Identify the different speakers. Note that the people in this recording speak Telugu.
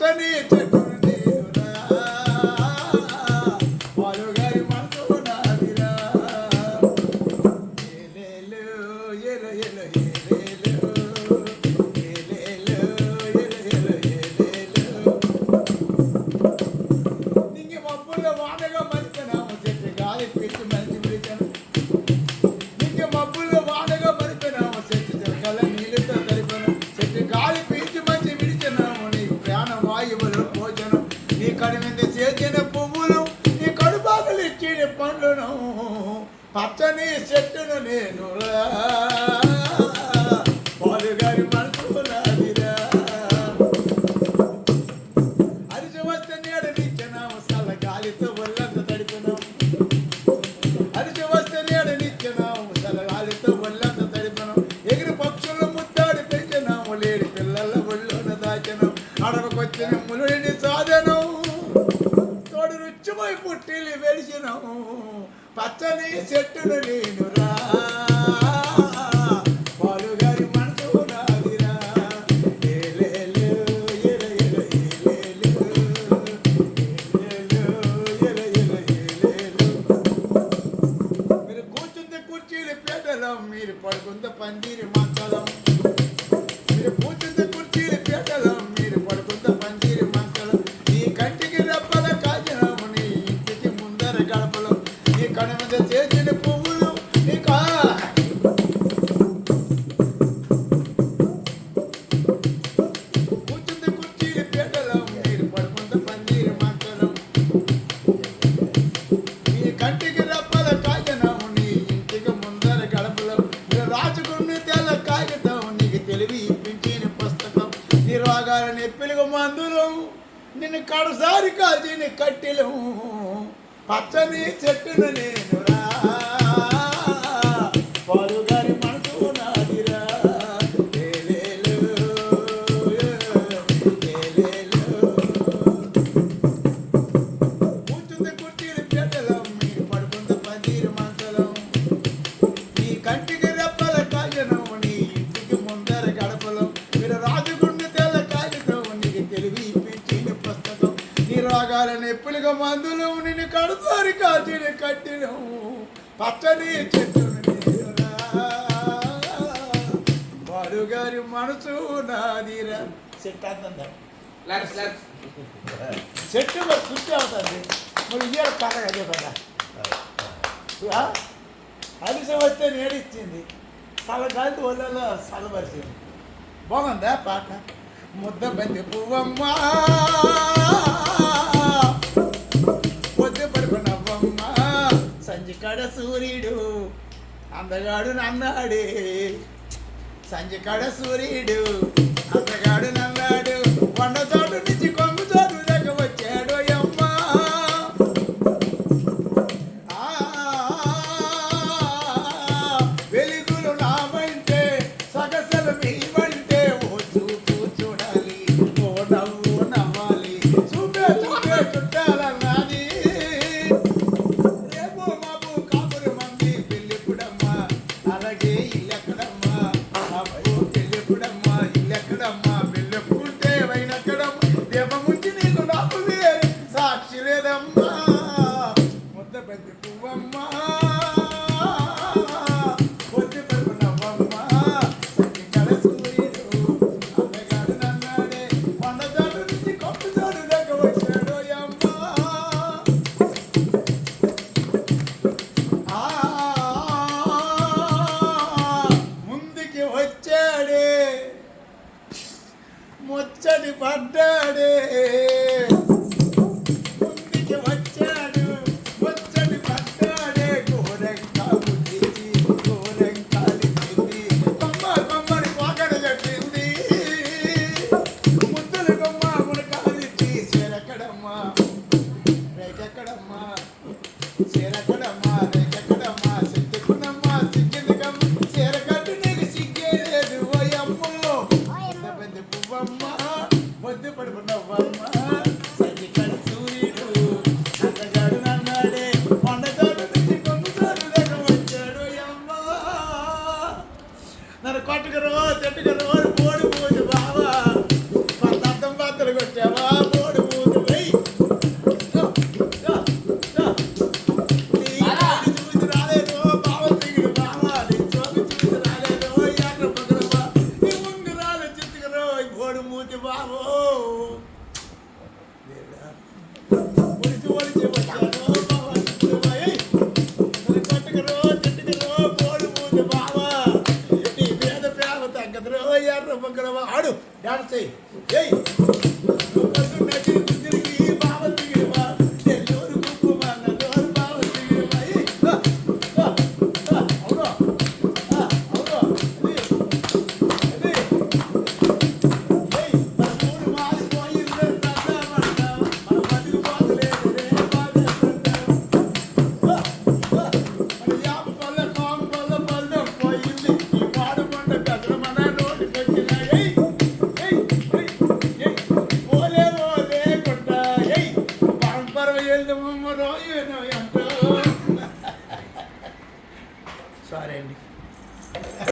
Speaker 1: పచ్చని చెట్టు నేనురా పాలుగారి మనసు నాదిరా ఏలేలు ఏలో ఏలో ఏలేలు ఏలేలు ఏలో ఏలో ఏలేలు నింగి మబ్బుల్లో వానగా మరిచినాము చెట్టు గాలి పీల్చి మంచి పిలిచాను నింగి మబ్బుల్లో వానగా మరిచినాము చెట్టు చెరకల నీళ్ళతో కలిపాను చెట్టు గాలి పీల్చి మంచి విడిచినాము నీకు ప్రాణ వాయువులు భోజనం నీ కడిమింద చేసిన పువ్వులు నీ కడుపాకులు ఇచ్చిన పండ్లను పచ్చని చెట్టును నేను పాలుగారి మనసు నాదిరా అరిచి వస్తే నీడనిచ్చినాము చల్ల గాలితో ఒళ్ళంతా తడిపినాము అరిచి వస్తే నీడనిచ్చినాము చల్ల గాలితో ఒళ్ళంతా తడిపినాము ఎగిరి పక్షులు ముద్దాడి పెంచినాము లేడి పిల్లల ఒళ్ళోన దాచినాం అడవకొచ్చిన ములుడిని సాధనం తోడు రుచిమై పుట్టిలి వెలిసినాము పచ్చని చెట్టును నేనురా పాలుగారి మనసు నాదిరా ఏలేలు ఏలో ఏలో ఏలేలు ఏలేలు ఏలో ఏలో ఏలేలు మీరు కూర్చుంది కుర్చీలు పీటలం మీరు పడుకుంది పందిరి మంచలం మీరు కూర్చుంది కుర్చీలు పీటలం మీరు పడుకుంది పందిరి మంచలం నీ కంటికి రెప్పల కాజనము నీ ఇంటికి ముందర గడపలు నీ కడ మీద చేసిన పువ్వులు నీ కూర్చుంది కుర్చీలు పీటలం మీరు పడుకుంది పందిరి మంచలం నీ కంటికి రెప్పల కాజనము నీ ఇంటికి ముందర గడపలు మీరు రాజుకుని తెల్ల కాగితం నీకు తెలివి ఇప్పించిన పుస్తకం నీ రోగాల నెప్పిలుగు మందులు నిన్ను కడసారి కాల్చిన కట్టెలు పచ్చని చెట్టును నేనురా పాలుగారి మనసు నాదిరా ఏలేలు ఏలేలు కూర్చుంది కుర్చీలు పీటలం మీరు పడుకుంది పందిరి మంచలం నీ కంటికి రెప్పల కాజనం నీ ఇంటికి ముందర గడపలు మీరు రాజుగుండి తెల్ల కాగితం నీకు తెలివి ఇప్పించిన పుస్తకం నీ రోగాల నెప్పులుగా మందులు నిన్ను కడుసారి కాచిన కట్టిను పచ్చని చెట్టును నేనురా పాలుగారి మనసు నాదిరా చెట్టు అంతందా చెట్టు మరి కృషి అవుతుంది మరి ఇయ్యాలి పండగ అదే కదా అలిసి వస్తే నేడిచ్చింది చల్లగాలి ఒళ్ళలో చల్లబరిచింది బాగుందా పాట ముద్ద బంది పువ్వమ్మ పొద్దు పడుకున్నవ్వమ్మ సంజికాడ సూర్యుడు అందగాడు నన్నాడే సంజికాడ సూర్యుడు అందగాడు నన్నాడు కొండ చోటు నుంచి కొంగు చోటు దగ్గర వచ్చాడు అమ్మ వెలుగులు నావంటే సగసలు మీవంటే ఓ చూపు చూడాలి ఓ నవ్వు నవ్వాలి చూపే చూపే చుట్టాలన్నది రేపు మాపు కాపురు మంది పెళ్ళిప్పుడమ్మా అలాగే ఇల్లెక్కడమ్మా అప్పు పెళ్ళిప్పుడమ్మా ఇల్లెక్కడమ్మా పెళ్ళెప్పుంటే వైనక్కడమ్మా దేవముంచి నీకు నాకు వేరు సాక్షి లేదమ్మా ముద్ద పెద్ద పువ్వమ్మా పొద్దు పడుకున్నవ్వమ్మా సంజికాడ సూర్యుడు అందగాడు నన్నాడే కొండ చాటు నుంచి కొప్పు చాటు దగ్గర వచ్చాడు అమ్మా ముందుకి వచ్చాడే ముచ్చటి పడ్డాడే ముందుకి వచ్చాడు ముచ్చటి పడ్డాడే గోరంకా బుద్ధించి గోరంకాలిచ్చింది కొమ్మని పోకడ చెప్పింది ముద్దులు కొమ్మ మునకాలిచ్చి చెరకడమ్మా రేకెక్కడమ్మా చెరకడమ్మా